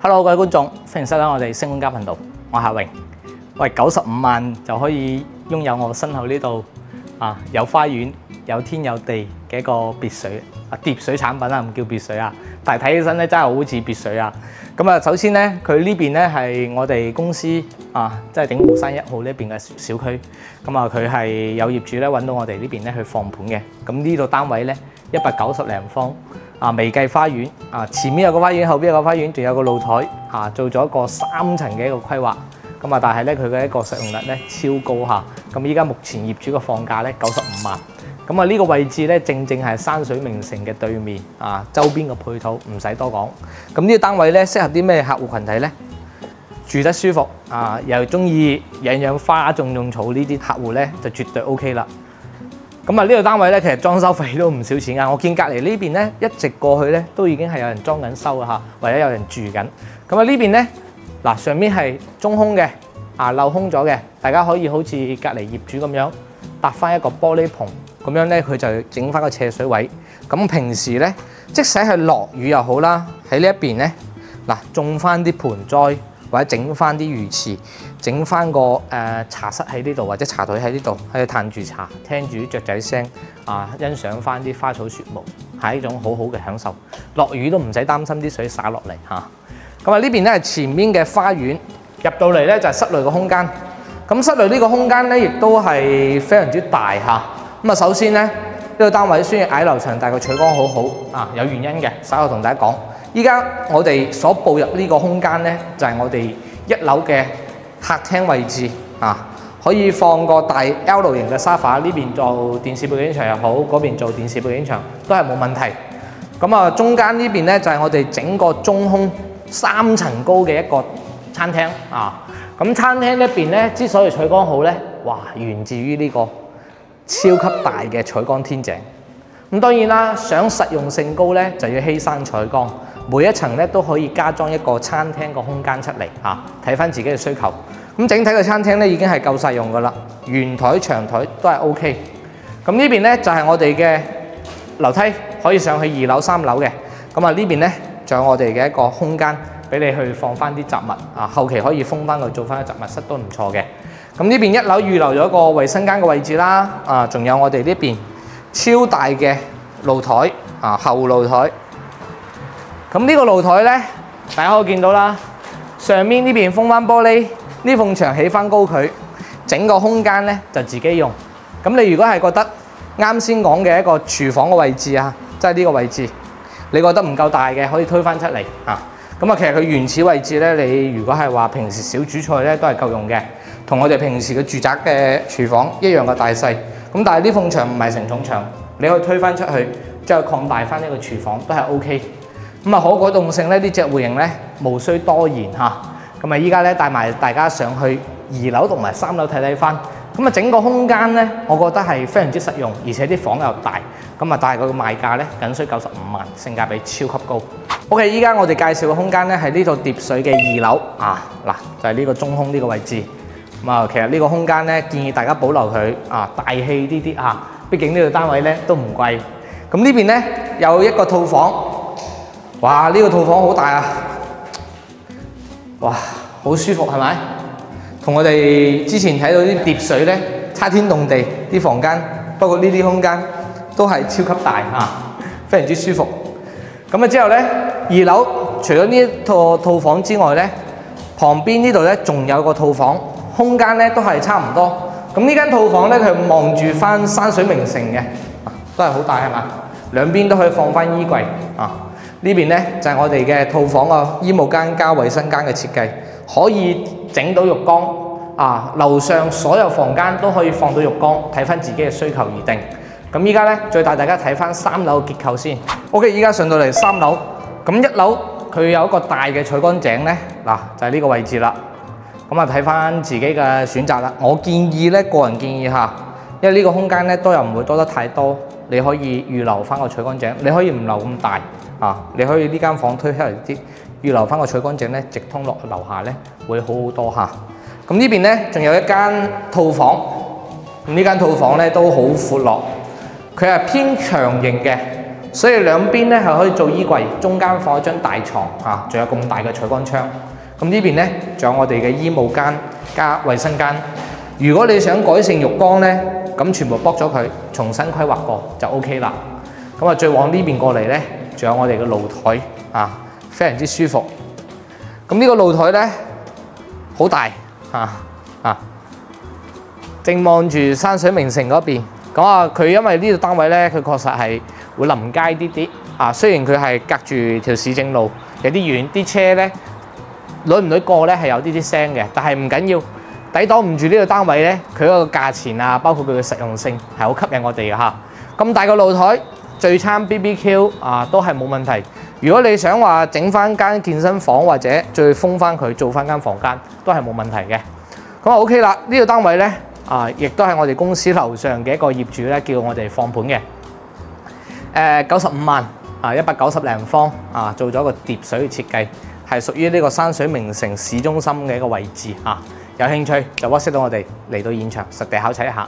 Hello， 各位觀眾，歡迎收睇我哋星管家頻道，我係阿榮。喂，95萬就可以擁有我身後呢度有花園、有天有地嘅一個別墅疊水產品啊，唔叫別墅啊，但係睇起身咧真係好似別墅啊。咁啊，首先咧，佢呢邊咧係我哋公司即係鼎湖山1號呢邊嘅小區。咁啊，佢係有業主咧揾到我哋呢邊咧去放盤嘅。咁呢度單位咧190零方。未計花園前面有個花園，後邊有個花園，仲有個露台做咗一個3層嘅一個規劃。咁但係咧佢嘅一個實用率咧超高嚇。咁依家目前業主嘅放價咧95萬。咁呢個位置咧正係山水名城嘅對面周邊嘅配套唔使多講。咁呢個單位咧適合啲咩客戶群體咧？住得舒服又中意養養花、種草呢啲客戶咧就絕對 OK 啦。咁呢個單位咧，其實裝修費都唔少錢㗎。我見隔離呢邊咧，一直過去咧都已經係有人裝緊修嚇，或者有人住緊。咁呢邊咧，上面係中空嘅，漏空咗嘅，大家可以好似隔離業主咁樣搭翻一個玻璃棚，咁樣咧佢就整翻個斜水位。咁平時咧，即使係落雨又好啦，喺呢一邊咧，種翻啲盆栽。或者整翻啲魚池，整翻個茶室喺呢度，或者茶台喺呢度，喺度嘆住茶，聽住雀仔聲，欣賞翻啲花草樹木，係一種好好嘅享受。落雨都唔使擔心啲水灑落嚟嚇。咁呢邊咧係前面嘅花園，入到嚟咧就係室內嘅空間。咁室內呢個空間咧亦都係非常之大嚇。咁首先咧呢個單位雖然矮樓層，但係個採光好好有原因嘅，稍後同大家講。依家我哋所步入呢個空間咧，就係我哋1樓嘅客廳位置可以放個大 L 型嘅沙發，呢邊做電視背景牆又好，嗰邊做電視背景牆都係冇問題。咁中間呢邊咧就係我哋整個中空3層高嘅一個餐廳咁餐廳呢邊咧之所以採光好咧，源自於呢個超級大嘅採光天井。咁當然啦，想實用性高咧，就要犧牲採光。每一層咧都可以加裝一個餐廳個空間出嚟睇翻自己嘅需求。咁整體嘅餐廳咧已經係夠實用噶啦，圓台、長台都係 OK。咁呢邊咧就係我哋嘅樓梯，可以上去2樓、3樓嘅。咁呢邊咧仲有我哋嘅一個空間，俾你去放翻啲雜物後期可以封翻佢，做翻個雜物室都唔錯嘅。咁呢邊1樓預留咗一個衞生間嘅位置啦，仲有我哋呢邊超大嘅露台後露台。咁呢個露台咧，大家可以見到啦，上面呢邊封翻玻璃，呢埲牆起翻高佢，整個空間咧就自己用。咁你如果係覺得啱先講嘅一個廚房嘅位置即係呢個位置，你覺得唔夠大嘅，可以推翻出嚟咁其實佢原始位置咧，你如果係話平時小煮菜咧，都係夠用嘅，同我哋平時嘅住宅嘅廚房一樣嘅大細。咁但係呢埲牆唔係承重牆，你可以推翻出去，之後擴大翻呢個廚房都係 OK。可改動性咧，呢隻戶型咧無需多言咁依家咧帶埋大家上去2樓同埋3樓睇翻。整個空間咧，我覺得係非常之實用，而且啲房又大。但係佢個賣價咧僅需95萬，性價比超級高。OK， 依家我哋介紹嘅空間咧係呢度疊水嘅2樓就係呢個中空呢個位置。其實呢個空間咧建議大家保留佢大氣啲畢竟呢個單位咧都唔貴。咁呢邊咧有一個套房。呢個套房好大好舒服係咪？同我哋之前睇到啲疊水咧差天動地啲房間，不過呢啲空間都係超級大非常之舒服。之後咧2樓除咗呢一套房之外咧，旁邊呢度咧仲有個套房，空間咧都係差唔多。呢間套房咧佢望住翻山水名城嘅，都係好大係嘛？兩邊都可以放翻衣櫃呢邊咧就係我哋嘅套房個衣務間加衞生間嘅設計，可以整到浴缸樓上所有房間都可以放到浴缸，睇翻自己嘅需求而定。咁依家咧再帶大家睇翻3樓嘅結構先。OK， 依家上到嚟3樓，咁1樓佢有一個大嘅採光井咧，就係呢個位置啦。睇翻自己嘅選擇啦。我建議咧，個人建議因為呢個空間咧都又唔會多得太多，你可以預留翻個採光井，你可以唔留咁大。你可以呢間房推出嚟啲，預留翻個採光井咧，直通落樓下咧，會好好多咁呢邊咧仲有一間套房，呢間套房咧都好闊落，佢係偏長型嘅，所以兩邊咧係可以做衣櫃，中間放一張大床啊，仲有咁大嘅採光窗。咁呢邊咧仲有我哋嘅衣帽間加衛生間。如果你想改善浴缸咧，咁全部剝咗佢，重新規劃過就 OK 啦。咁啊，再往呢邊過嚟咧，仲有我哋嘅露台啊，非常之舒服。咁呢個露台咧好大正望住山水名城嗰邊。咁啊，佢因為呢個單位咧，佢確實係會臨街啲啲啊。雖然佢係隔住條市政路，有啲遠，啲車咧攞唔到過咧係有啲聲嘅，但係唔緊要，抵擋唔住呢個單位咧，佢嗰個價錢啊，包括佢嘅實用性係好吸引我哋嘅嚇。咁大個露台，聚餐 BBQ 啊都係冇問題。如果你想話整翻間健身房或者再封翻佢做翻間房間，都係冇問題嘅。咁啊 OK 啦，呢個單位咧。亦都係我哋公司樓上嘅一個業主咧，叫我哋放盤嘅。95萬190零方做咗個疊水嘅設計，係屬於呢個山水名城市中心嘅一個位置有興趣就WhatsApp到我哋嚟到現場實地考察一下。